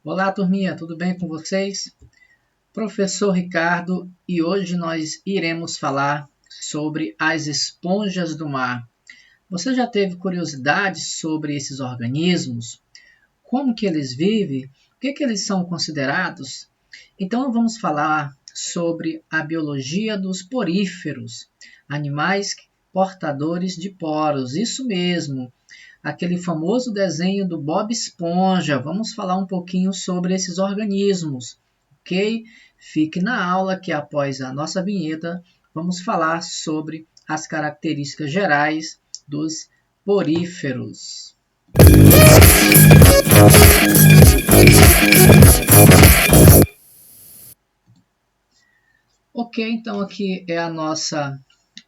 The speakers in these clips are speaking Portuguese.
Olá, turminha, tudo bem com vocês? Professor Ricardo, e hoje nós iremos falar sobre as esponjas do mar. Você já teve curiosidade sobre esses organismos? Como que eles vivem? O que eles são considerados? Então vamos falar sobre a biologia dos poríferos, animais portadores de poros. Isso mesmo, aquele famoso desenho do Bob Esponja. Vamos falar um pouquinho sobre esses organismos, ok? Fique na aula que após a nossa vinheta vamos falar sobre as características gerais dos poríferos. Ok, então aqui é a nossa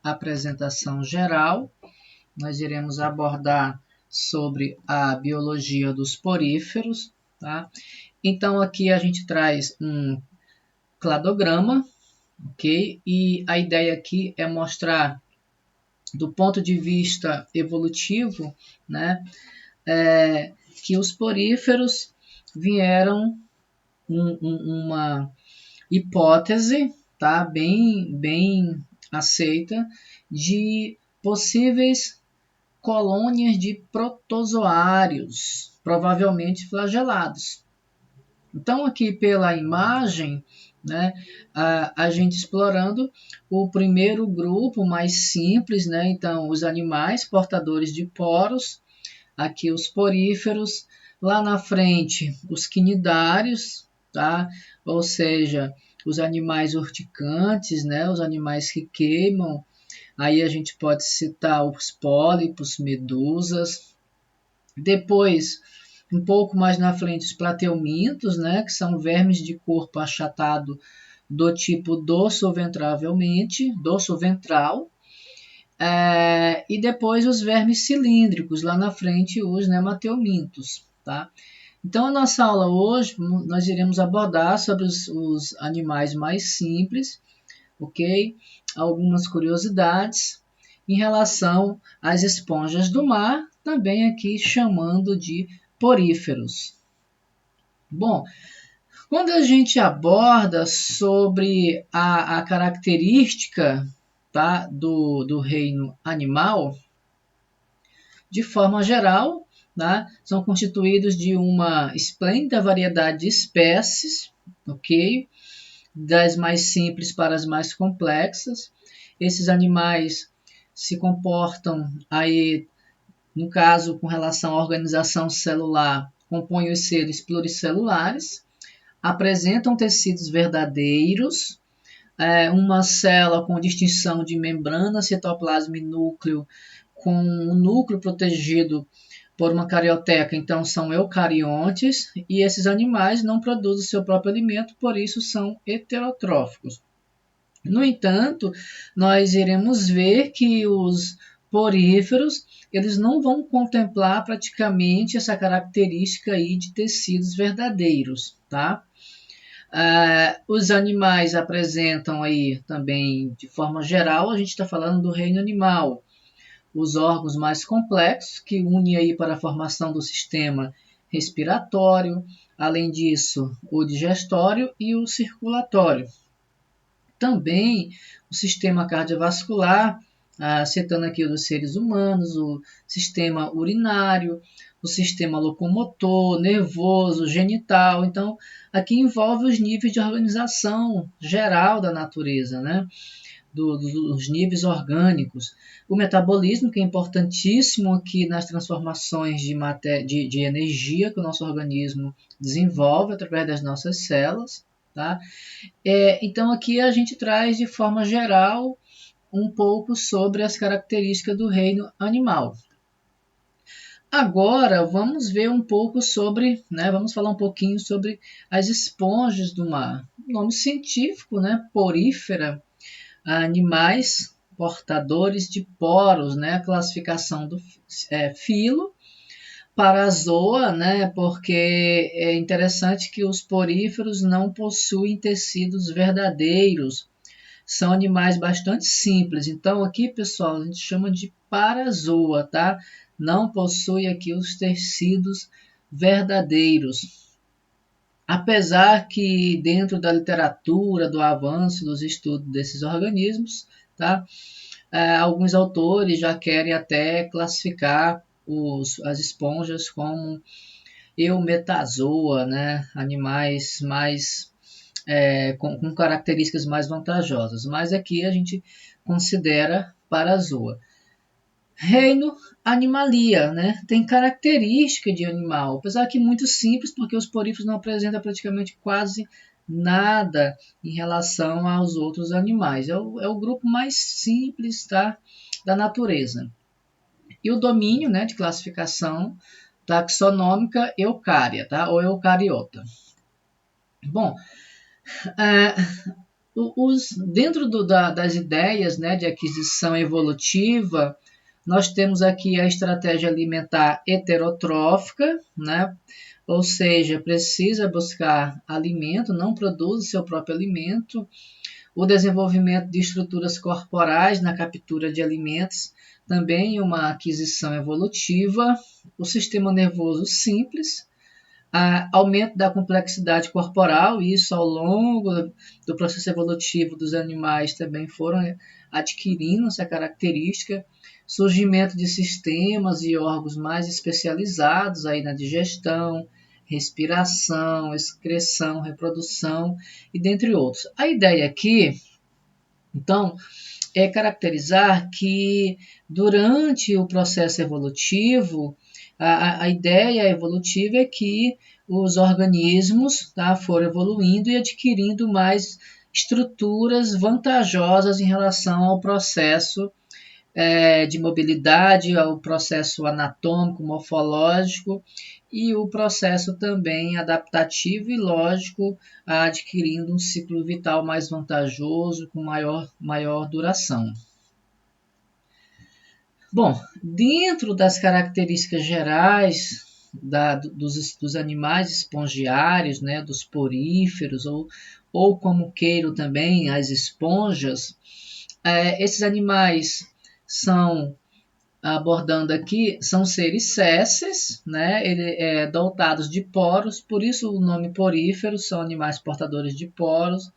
apresentação geral. Nós iremos abordar sobre a biologia dos poríferos, tá? Então aqui a gente traz um cladograma, ok? E a ideia aqui é mostrar do ponto de vista evolutivo, né, que os poríferos vieram uma hipótese, tá, bem aceita, de possíveis colônias de protozoários, provavelmente flagelados. Então, aqui pela imagem, né, a gente explorando o primeiro grupo mais simples, né, então os animais portadores de poros, aqui os poríferos, lá na frente os quinidários, tá? Ou seja, os animais urticantes, né, os animais que queimam. Aí a gente pode citar os pólipos, medusas. Depois, um pouco mais na frente, os plateumintos, né, que são vermes de corpo achatado do tipo dorso-ventral. E depois os vermes cilíndricos, lá na frente os nemateumintos. Tá? Então, a nossa aula hoje, nós iremos abordar sobre os animais mais simples, ok? Algumas curiosidades em relação às esponjas do mar, também aqui chamando de poríferos. Bom, quando a gente aborda sobre a característica, tá, do reino animal, de forma geral, tá, são constituídos de uma esplêndida variedade de espécies, ok? Das mais simples para as mais complexas. Esses animais se comportam aí, no caso, com relação à organização celular, compõem os seres pluricelulares, apresentam tecidos verdadeiros, uma célula com distinção de membrana, citoplasma e núcleo, com o núcleo protegido por uma carioteca, então são eucariontes, e esses animais não produzem seu próprio alimento, por isso são heterotróficos. No entanto, nós iremos ver que os poríferos, eles não vão contemplar praticamente essa característica aí de tecidos verdadeiros, tá? Os animais apresentam aí também, de forma geral, a gente está falando do reino animal, os órgãos mais complexos que unem aí para a formação do sistema respiratório, além disso, o digestório e o circulatório. Também o sistema cardiovascular, citando aqui o dos seres humanos, o sistema urinário, o sistema locomotor, nervoso, genital. Então, aqui envolve os níveis de organização geral da natureza, né? Dos níveis orgânicos. O metabolismo, que é importantíssimo aqui nas transformações de energia que o nosso organismo desenvolve através das nossas células. Tá? Então, aqui a gente traz de forma geral um pouco sobre as características do reino animal. Agora, vamos ver um pouco sobre, né, vamos falar um pouquinho sobre as esponjas do mar. O nome científico, né, porífera, animais portadores de poros, né, a classificação do filo, Parazoa, né, porque é interessante que os poríferos não possuem tecidos verdadeiros, são animais bastante simples. Então aqui, pessoal, a gente chama de parazoa, tá? Não possui aqui os tecidos verdadeiros. apesar que dentro da literatura, do avanço dos estudos desses organismos, tá? Alguns autores já querem até classificar as esponjas como eumetazoa, né? Animais mais com características mais vantajosas, mas aqui a gente considera parazoa. Reino Animalia, né? Tem característica de animal, apesar que muito simples, porque os poríferos não apresentam praticamente quase nada em relação aos outros animais. É o grupo mais simples, tá? Da natureza. E o domínio, né, de classificação taxonômica eucária, tá? Ou eucariota. Bom, dentro das ideias, né, de aquisição evolutiva, nós temos aqui a estratégia alimentar heterotrófica, né? Ou seja, precisa buscar alimento, não produz seu próprio alimento. O desenvolvimento de estruturas corporais na captura de alimentos, também uma aquisição evolutiva. O sistema nervoso simples, aumento da complexidade corporal, e isso ao longo do processo evolutivo dos animais também foram adquirindo essa característica, surgimento de sistemas e órgãos mais especializados aí na digestão, respiração, excreção, reprodução e dentre outros. A ideia aqui, então, é caracterizar que durante o processo evolutivo, a ideia evolutiva é que os organismos, tá, foram evoluindo e adquirindo mais estruturas vantajosas em relação ao processo de mobilidade, ao processo anatômico, morfológico e o processo também adaptativo e lógico, adquirindo um ciclo vital mais vantajoso, com maior duração. Bom, dentro das características gerais dos animais espongiários, né, dos poríferos, ou como queiram também, as esponjas, esses animais são, abordando aqui, são seres sésseis, né, dotados de poros, por isso o nome poríferos, são animais portadores de poros.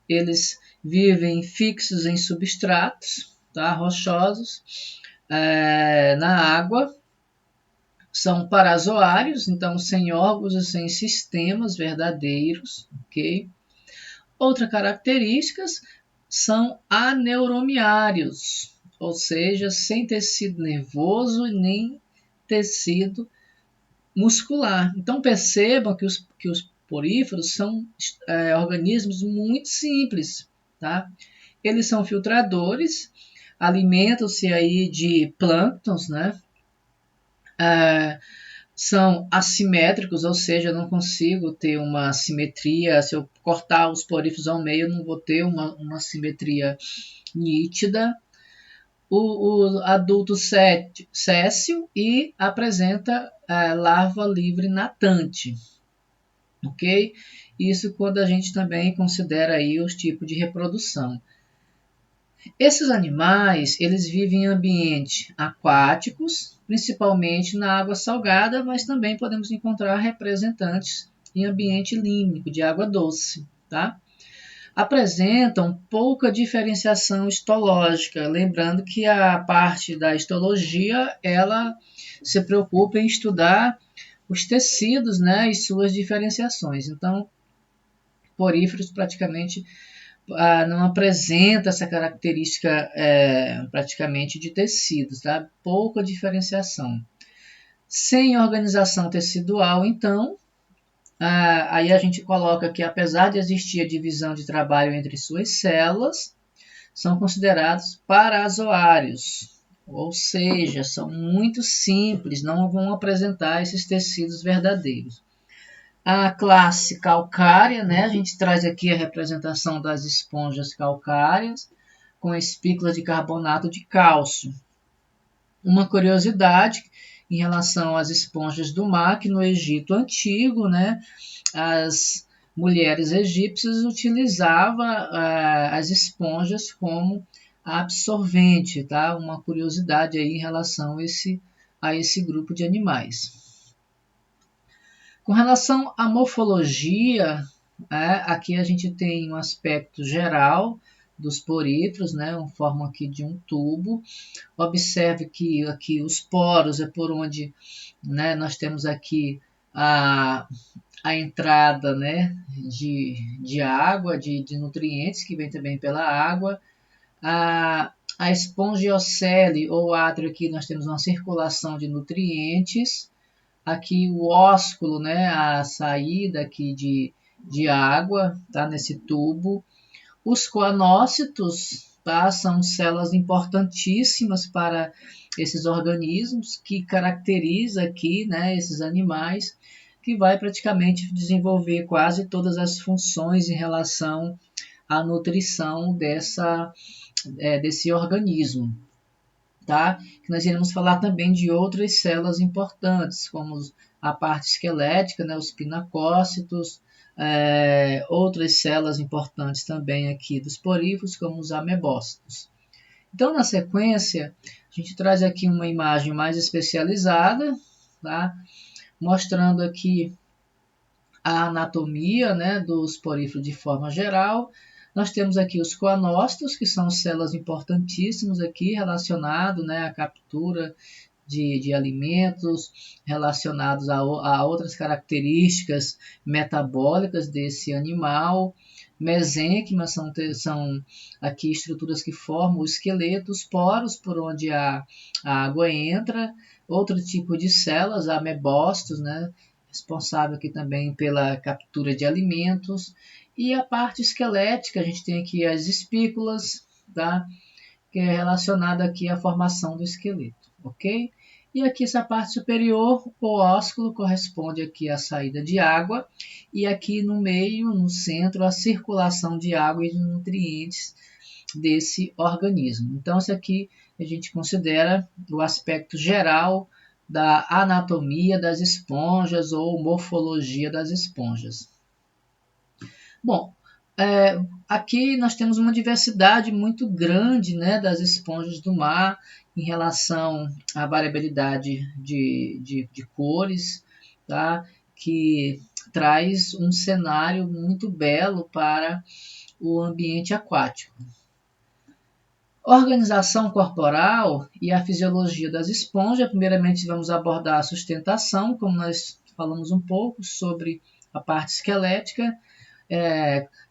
Eles vivem fixos em substratos, tá, rochosos, na água, são parazoários, então sem órgãos e sem sistemas verdadeiros, ok? Outra características são aneuromiários, ou seja, sem tecido nervoso e nem tecido muscular. Então percebam que os poríferos são organismos muito simples, tá? Eles são filtradores, alimentam-se aí de plânctons, né? São assimétricos, ou seja, eu não consigo ter uma simetria. Se eu cortar os poríferos ao meio, eu não vou ter uma simetria nítida. O adulto séssil e apresenta larva livre natante, ok? Isso quando a gente também considera aí os tipos de reprodução. Esses animais, eles vivem em ambientes aquáticos, principalmente na água salgada, mas também podemos encontrar representantes em ambiente límnico, de água doce, tá? Apresentam pouca diferenciação histológica, lembrando que a parte da histologia, ela se preocupa em estudar os tecidos, né, e suas diferenciações. Então, poríferos praticamente não apresenta essa característica praticamente de tecidos, tá? Pouca diferenciação. Sem organização tecidual, então, aí a gente coloca que, apesar de existir a divisão de trabalho entre suas células, são considerados parazoários, ou seja, são muito simples, não vão apresentar esses tecidos verdadeiros. A classe calcária, né? A gente traz aqui a representação das esponjas calcárias com espículas de carbonato de cálcio. Uma curiosidade em relação às esponjas do mar, que no Egito Antigo, né, as mulheres egípcias utilizavam as esponjas como absorvente, tá? Uma curiosidade aí em relação a esse grupo de animais. Com relação à morfologia, aqui a gente tem um aspecto geral dos poríferos, né, uma forma aqui de um tubo. Observe que aqui os poros é por onde, né, nós temos aqui a entrada, né, de água, de nutrientes que vem também pela água. A espongiocele ou átrio aqui nós temos uma circulação de nutrientes. Aqui o ósculo, né, a saída aqui de água, tá, nesse tubo. Os coanócitos, tá, são células importantíssimas para esses organismos, que caracteriza aqui, né, esses animais, que vai praticamente desenvolver quase todas as funções em relação à nutrição desse organismo. Tá? Que nós iremos falar também de outras células importantes, como a parte esquelética, né, os pinacócitos, outras células importantes também aqui dos poríferos, como os amebócitos. Então, na sequência, a gente traz aqui uma imagem mais especializada, tá? Mostrando aqui a anatomia, né, dos poríferos de forma geral. Nós temos aqui os coanócitos, que são células importantíssimas aqui, relacionados, né, à captura de alimentos, relacionados a outras características metabólicas desse animal. Mesênquimas são aqui estruturas que formam o esqueleto, os poros por onde a água entra, outro tipo de células, amebócitos, né, responsável aqui também pela captura de alimentos. E a parte esquelética, a gente tem aqui as espículas, tá? Que é relacionada aqui à formação do esqueleto, ok? E aqui essa parte superior, o ósculo, corresponde aqui à saída de água, e aqui no meio, no centro, a circulação de água e de nutrientes desse organismo. Então, isso aqui a gente considera o aspecto geral da anatomia das esponjas ou morfologia das esponjas. Bom, aqui nós temos uma diversidade muito grande, né, das esponjas do mar em relação à variabilidade de cores, tá, que traz um cenário muito belo para o ambiente aquático. Organização corporal e a fisiologia das esponjas. Primeiramente, vamos abordar a sustentação, como nós falamos um pouco sobre a parte esquelética.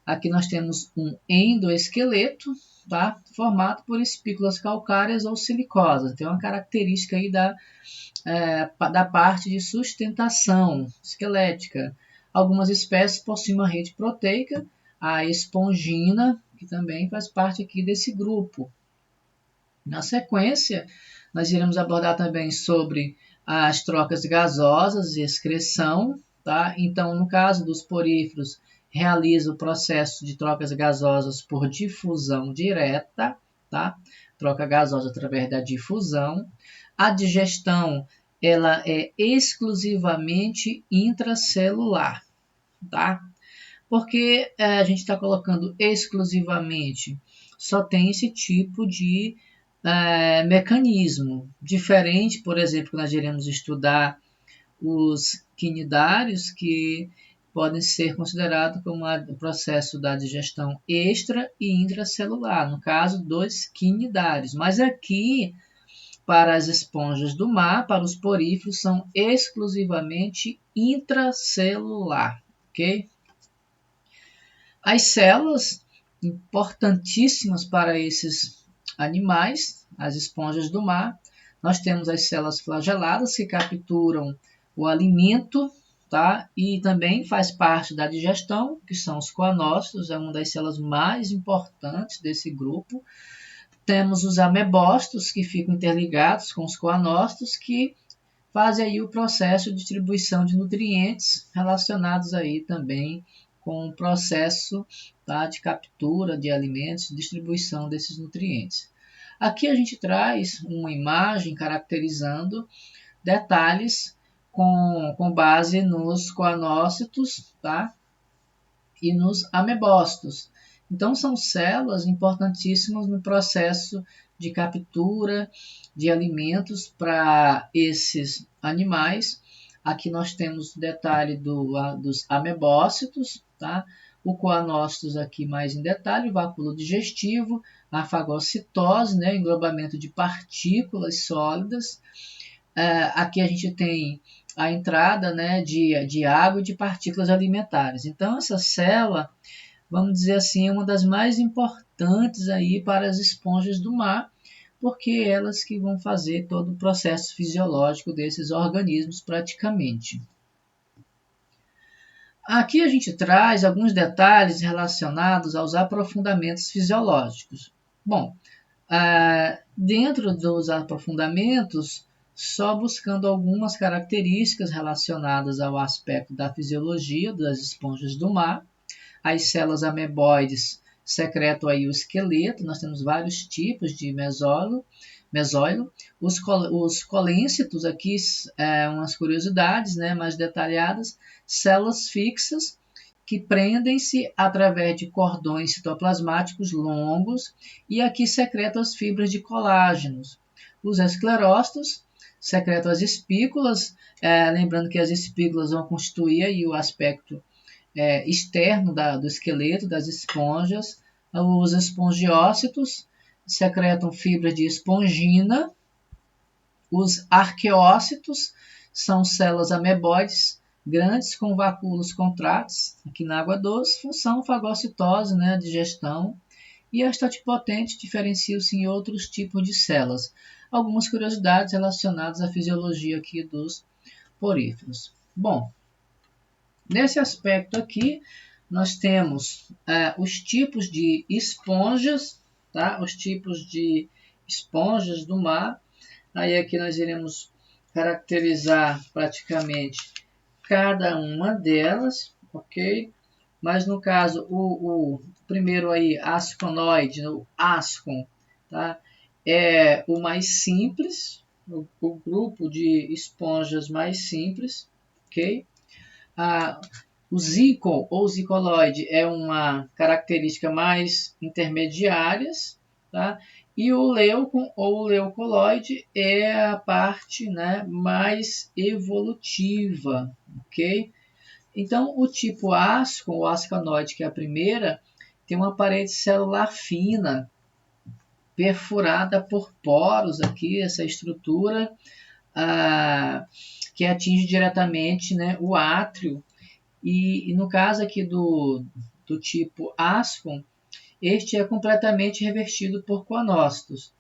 Aqui nós temos um endoesqueleto, tá? Formado por espículas calcárias ou silicosas. Tem uma característica aí da parte de sustentação esquelética. Algumas espécies possuem uma rede proteica, a espongina, que também faz parte aqui desse grupo. Na sequência, nós iremos abordar também sobre as trocas gasosas e excreção, tá? Então, no caso dos poríferos, realiza o processo de trocas gasosas por difusão direta, tá? Troca gasosa através da difusão. A digestão, ela é exclusivamente intracelular, tá? Porque a gente está colocando exclusivamente, só tem esse tipo de mecanismo. Diferente, por exemplo, que nós iremos estudar os quinidários, que podem ser considerados como o processo da digestão extra e intracelular, no caso dos quinidários. Mas aqui, para as esponjas do mar, para os poríferos, são exclusivamente intracelular, ok? As células, importantíssimas para esses animais, as esponjas do mar, nós temos as células flageladas que capturam o alimento, tá? E também faz parte da digestão, que são os coanócitos, é uma das células mais importantes desse grupo. Temos os amebócitos, que ficam interligados com os coanócitos, que fazem aí o processo de distribuição de nutrientes relacionados aí também com o processo, tá, de captura de alimentos, distribuição desses nutrientes. Aqui a gente traz uma imagem caracterizando detalhes com base nos coanócitos, tá, e nos amebócitos. Então, são células importantíssimas no processo de captura de alimentos para esses animais, Aqui nós temos o detalhe dos amebócitos, tá? O coanócitos aqui mais em detalhe, o vacúolo digestivo, a fagocitose, né? Englobamento de partículas sólidas. Aqui a gente tem a entrada, né, de água e de partículas alimentares. Então, essa célula, vamos dizer assim, é uma das mais importantes aí para as esponjas do mar, porque é elas que vão fazer todo o processo fisiológico desses organismos praticamente. Aqui a gente traz alguns detalhes relacionados aos aprofundamentos fisiológicos. Bom, dentro dos aprofundamentos, só buscando algumas características relacionadas ao aspecto da fisiologia das esponjas do mar. As células ameboides secretam aí o esqueleto, nós temos vários tipos de mesóilo. Os colêncitos aqui, umas curiosidades, né, mais detalhadas, células fixas que prendem-se através de cordões citoplasmáticos longos e aqui secretam as fibras de colágenos. Os esclerócitos secretam as espículas, lembrando que as espículas vão constituir aí o aspecto externo do esqueleto, das esponjas. Os espongiócitos secretam fibras de espongina. Os arqueócitos são células ameboides grandes com vacúolos contráteis, aqui na água doce, função fagocitose, né, digestão. E as totipotentes diferenciam-se em outros tipos de células. Algumas curiosidades relacionadas à fisiologia aqui dos poríferos. Bom, nesse aspecto aqui, nós temos os tipos de esponjas, tá? Os tipos de esponjas do mar. Aí aqui nós iremos caracterizar praticamente cada uma delas, ok? Mas no caso, o primeiro aí, asconoide, o ascon, tá? É o mais simples, o grupo de esponjas mais simples, ok? O zícon ou zicoloide é uma característica mais intermediárias, tá? E o leucon ou leucoloide é a parte, né, mais evolutiva, ok? Então, o tipo ascon, ou ascanoide, que é a primeira, tem uma parede celular fina, perfurada por poros aqui, essa estrutura, que atinge diretamente, né, o átrio. E no caso aqui do tipo ascon, este é completamente revestido por coanócitos.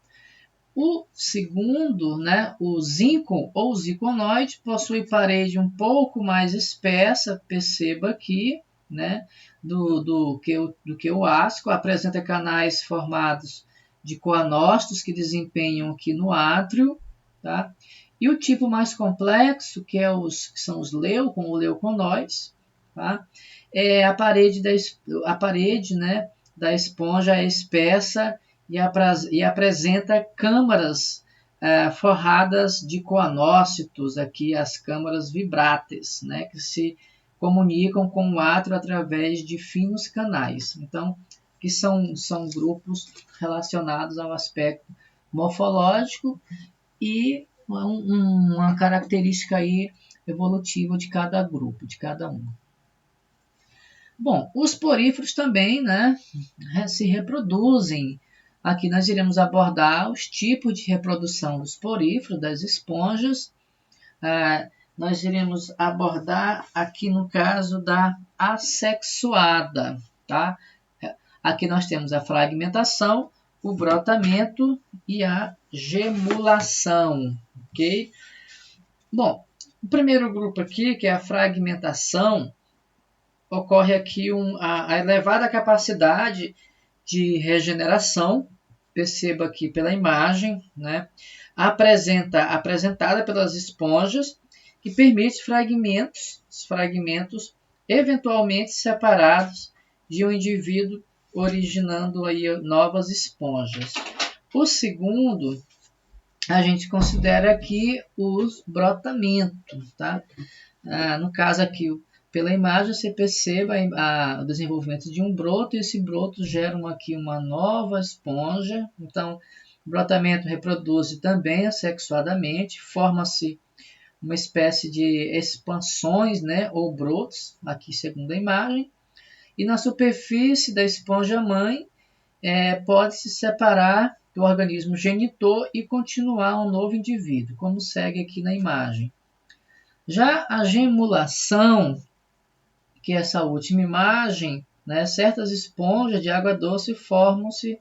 O segundo, né, o zícon ou ziconoide, possui parede um pouco mais espessa, perceba aqui, né, do que o asco, apresenta canais formados de coanócitos que desempenham aqui no átrio, tá? E o tipo mais complexo, que são os leucon ou leuconoides, tá? A parede, né, da esponja é espessa e apresenta câmaras forradas de coanócitos, aqui as câmaras vibráteis, né, que se comunicam com o átrio através de finos canais. Então, que são grupos relacionados ao aspecto morfológico e uma característica aí evolutiva de cada grupo, de cada um. Bom, os poríferos também, né, se reproduzem. Aqui nós iremos abordar os tipos de reprodução dos poríferos, das esponjas. Nós iremos abordar aqui no caso da assexuada, tá? Aqui nós temos a fragmentação, o brotamento e a gemulação, ok? Bom, o primeiro grupo aqui, que é a fragmentação, ocorre aqui a elevada capacidade de regeneração, perceba aqui pela imagem, né? Apresentada pelas esponjas, que permite fragmentos eventualmente separados de um indivíduo, originando aí novas esponjas. O segundo, a gente considera aqui os brotamentos, tá? No caso aqui, pela imagem, você perceba o desenvolvimento de um broto, e esse broto gera aqui uma nova esponja. Então, o brotamento reproduz também assexuadamente, forma-se uma espécie de expansões, né, ou brotos, aqui segundo a imagem, e na superfície da esponja-mãe pode se separar do organismo genitor e continuar um novo indivíduo, como segue aqui na imagem. Já a gemulação, que é essa última imagem, né, certas esponjas de água doce formam-se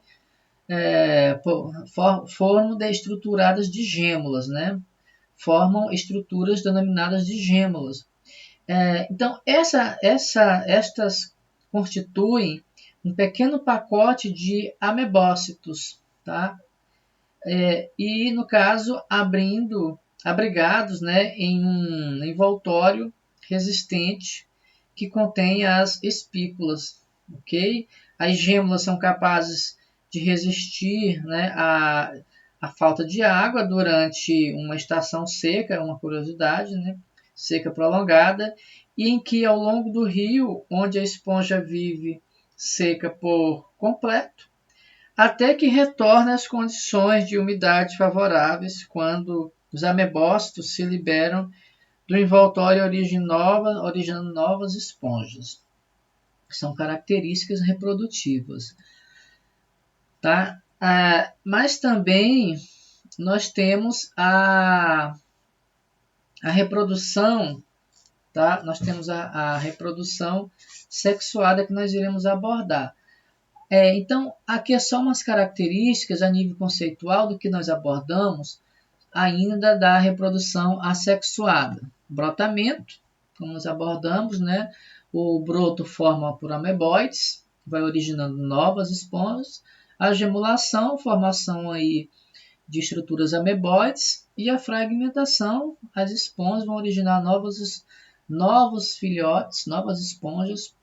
estruturadas de gêmulas, né? Formam estruturas denominadas de gêmulas. Então, estas constituem um pequeno pacote de amebócitos, tá? E, no caso, abrigados, né, em um envoltório resistente que contém as espículas, ok? As gêmulas são capazes de resistir, né, a falta de água durante uma estação seca, uma curiosidade, né, seca prolongada, e em que ao longo do rio, onde a esponja vive seca por completo, até que retorne às condições de umidade favoráveis, quando os amebócitos se liberam do envoltório originando novas esponjas. São características reprodutivas. Tá? Mas também nós temos a reprodução, tá? Nós temos a reprodução sexuada que nós iremos abordar. Então, aqui é só umas características a nível conceitual do que nós abordamos ainda da reprodução assexuada. Brotamento, como nós abordamos, né? O broto forma por ameboides, vai originando novas esponjas. A gemulação, formação aí de estruturas ameboides, e a fragmentação, as esponjas vão originar novos filhotes, novas esponjas,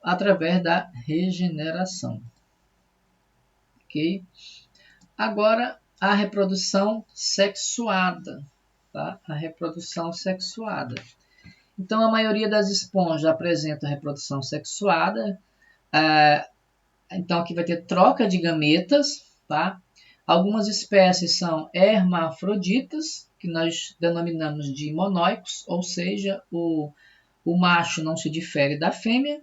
através da regeneração. Ok? Agora, a reprodução sexuada. Tá? A reprodução sexuada. Então, a maioria das esponjas apresenta reprodução sexuada. Então, aqui vai ter troca de gametas, tá? Algumas espécies são hermafroditas, que nós denominamos de monóicos, ou seja, o macho não se difere da fêmea,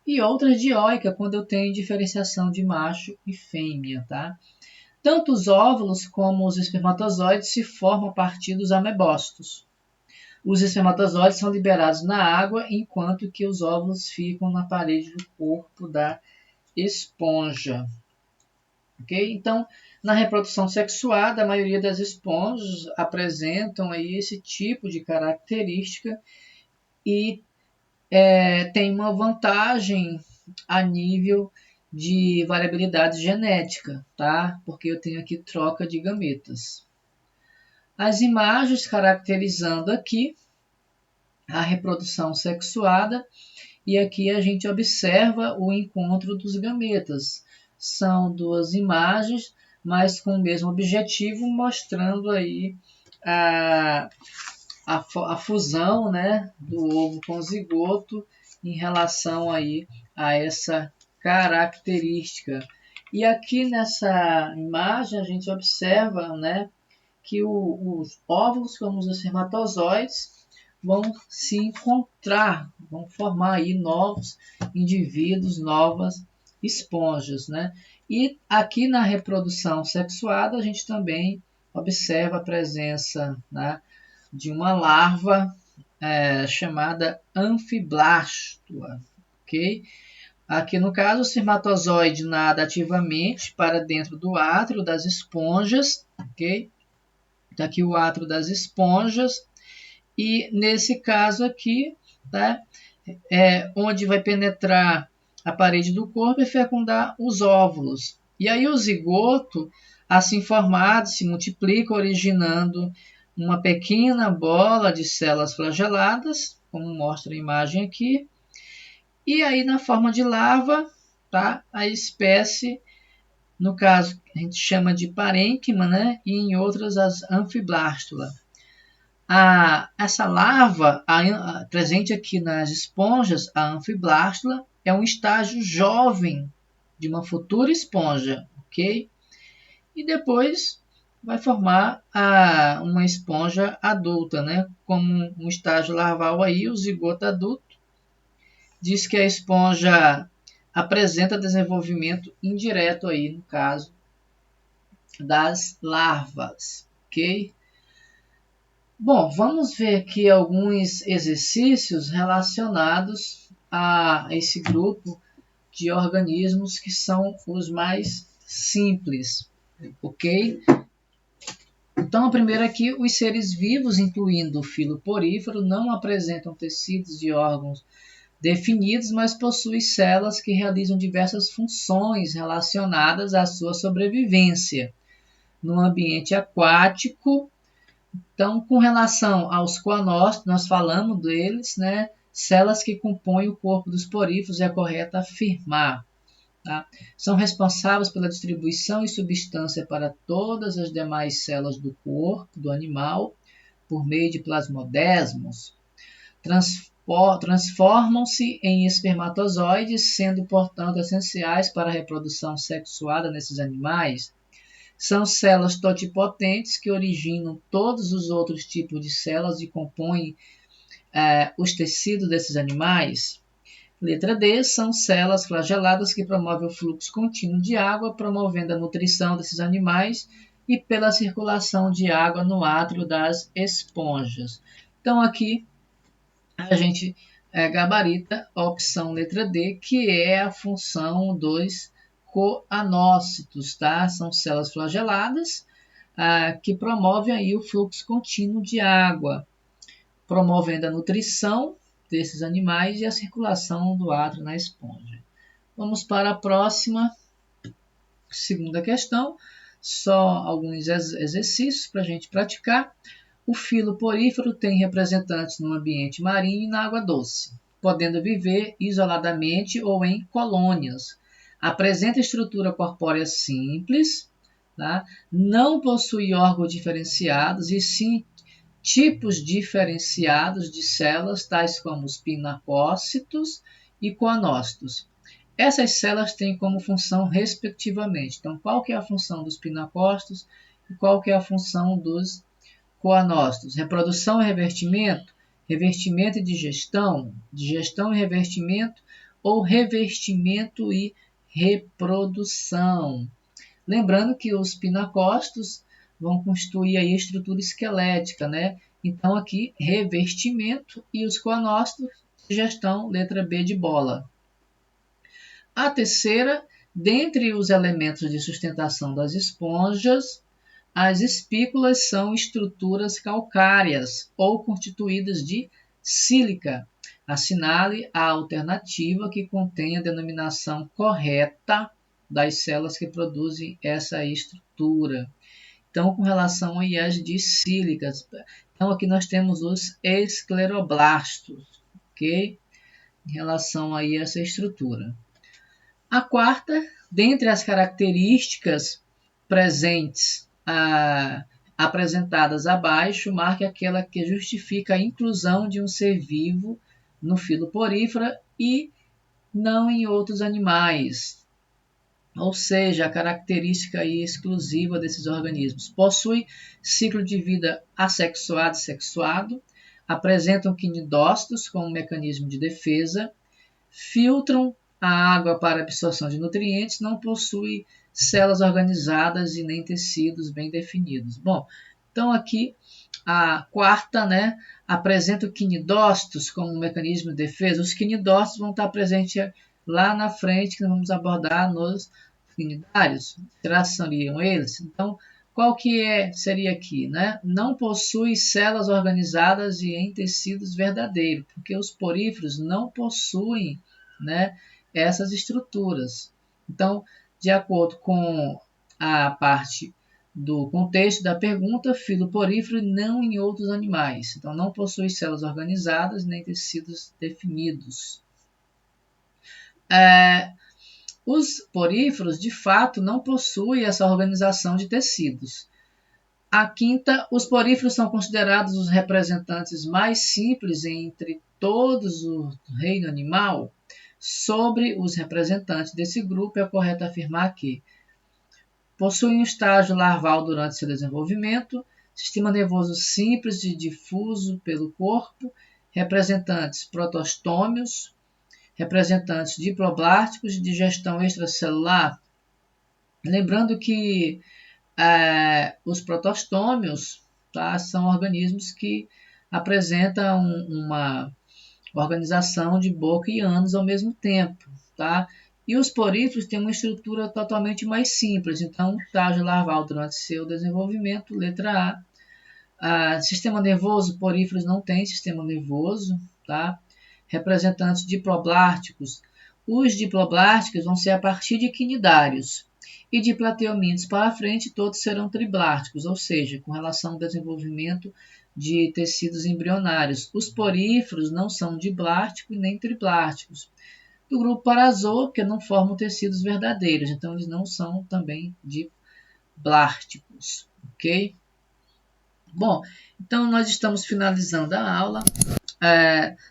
e outras dioica, quando eu tenho diferenciação de macho e fêmea, tá? Tanto os óvulos como os espermatozoides se formam a partir dos amebócitos. Os espermatozoides são liberados na água, enquanto que os óvulos ficam na parede do corpo da esponja. Okay? Então, na reprodução sexuada, a maioria das esponjas apresentam aí esse tipo de característica e tem uma vantagem a nível de variabilidade genética, tá? Porque eu tenho aqui troca de gametas. As imagens caracterizando aqui a reprodução sexuada, e aqui a gente observa o encontro dos gametas. São duas imagens, mas com o mesmo objetivo, mostrando aí a fusão, né, do ovo com o zigoto em relação aí a essa característica. E aqui nessa imagem a gente observa, né, que os óvulos, como os espermatozoides, vão se encontrar, vão formar aí novos indivíduos, novas esponjas, né? E aqui na reprodução sexuada a gente também observa a presença, né, de uma larva chamada anfiblástula, ok? Aqui no caso o espermatozoide nada ativamente para dentro do átrio das esponjas, ok? Está aqui o átrio das esponjas, e nesse caso aqui, tá, onde vai penetrar a parede do corpo e fecundar os óvulos. E aí o zigoto, assim formado, se multiplica, originando uma pequena bola de células flageladas, como mostra a imagem aqui. E aí na forma de larva, tá, a espécie, no caso a gente chama de parênquima, né, e em outras as anfiblástula. Essa larva, presente aqui nas esponjas, a anfiblástula, é um estágio jovem de uma futura esponja, ok? E depois vai formar uma esponja adulta, né? Como um estágio larval aí, o zigoto adulto, diz que a esponja apresenta desenvolvimento indireto aí, no caso das larvas, ok? Bom, vamos ver aqui alguns exercícios relacionados a esse grupo de organismos que são os mais simples, ok? Então, a primeira aqui, os seres vivos, incluindo o filo porífero, não apresentam tecidos e órgãos definidos, mas possuem células que realizam diversas funções relacionadas à sua sobrevivência no ambiente aquático. Então, com relação aos coanócitos, nós falamos deles, né? Células que compõem o corpo dos poríferos, é correto afirmar. Tá? São responsáveis pela distribuição e substância para todas as demais células do corpo do animal, por meio de plasmodesmos. Transformam-se em espermatozoides, sendo, portanto, essenciais para a reprodução sexuada nesses animais. São células totipotentes que originam todos os outros tipos de células e compõem os tecidos desses animais. Letra D, são células flageladas que promovem o fluxo contínuo de água, promovendo a nutrição desses animais e pela circulação de água no átrio das esponjas. Então, aqui a gente gabarita a opção letra D, que é a função dos coanócitos, tá? São células flageladas que promovem aí o fluxo contínuo de água, promovendo a nutrição desses animais e a circulação do átrio na esponja. Vamos para a próxima, segunda questão, só alguns exercícios para a gente praticar. O filo porífero tem representantes no ambiente marinho e na água doce, podendo viver isoladamente ou em colônias. Apresenta estrutura corpórea simples, tá? Não possui órgãos diferenciados e sim tipos diferenciados de células, tais como os pinacócitos e coanócitos. Essas células têm como função respectivamente. Então, qual que é a função dos pinacócitos e qual que é a função dos coanócitos? Reprodução e revestimento, revestimento e digestão, digestão e revestimento, ou revestimento e reprodução. Lembrando que os pinacócitos vão constituir aí a estrutura esquelética, né? Então, aqui, revestimento e os coanócitos, digestão, letra B de bola. A terceira, dentre os elementos de sustentação das esponjas, as espículas são estruturas calcárias ou constituídas de sílica. Assinale a alternativa que contém a denominação correta das células que produzem essa estrutura. Então, com relação aí às disílicas, então aqui nós temos os escleroblastos, ok? Em relação aí a essa estrutura. A quarta, dentre as características presentes apresentadas abaixo, marque aquela que justifica a inclusão de um ser vivo no filo porífera e não em outros animais. Ou seja, a característica aí exclusiva desses organismos. Possui ciclo de vida assexuado e sexuado, apresentam quinidócitos como mecanismo de defesa, filtram a água para absorção de nutrientes, não possui células organizadas e nem tecidos bem definidos. Bom, então aqui a quarta, né, apresenta o quinidócitos como um mecanismo de defesa. Os quinidócitos vão estar presentes lá na frente, que nós vamos abordar nos quinidários. Será que seriam eles? Então, qual que seria aqui, né? Não possui células organizadas e em tecidos verdadeiros, porque os poríferos não possuem, né, essas estruturas. Então, de acordo com a parte do contexto da pergunta, filo porífero não em outros animais. Então, não possui células organizadas nem tecidos definidos. Os poríferos, de fato, não possuem essa organização de tecidos. A quinta, os poríferos são considerados os representantes mais simples entre todos o reino animal. Sobre os representantes desse grupo, é correto afirmar que Possuem um estágio larval durante seu desenvolvimento, sistema nervoso simples e difuso pelo corpo, representantes protostômios, representantes diploblásticos de digestão extracelular. Lembrando que os protostômios, tá, são organismos que apresentam uma organização de boca e ânus ao mesmo tempo, tá? E os poríferos têm uma estrutura totalmente mais simples, então, estágio larval durante seu desenvolvimento, letra A. Sistema nervoso, poríferos não têm sistema nervoso, tá? Representantes diploblásticos. Os diploblásticos vão ser a partir de quinidários. E de plateomíntos para frente, todos serão triblásticos, ou seja, com relação ao desenvolvimento de tecidos embrionários. Os poríferos não são diblásticos nem triblásticos. Do grupo Parazoa, porque não formam tecidos verdadeiros, então eles não são também diblásticos, ok? Bom, então nós estamos finalizando a aula.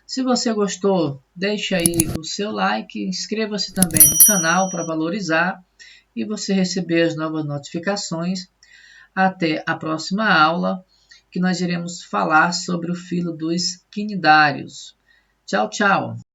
Se você gostou, deixe aí o seu like, inscreva-se também no canal para valorizar e você receber as novas notificações. Até a próxima aula, que nós iremos falar sobre o filo dos quinidários. Tchau, tchau!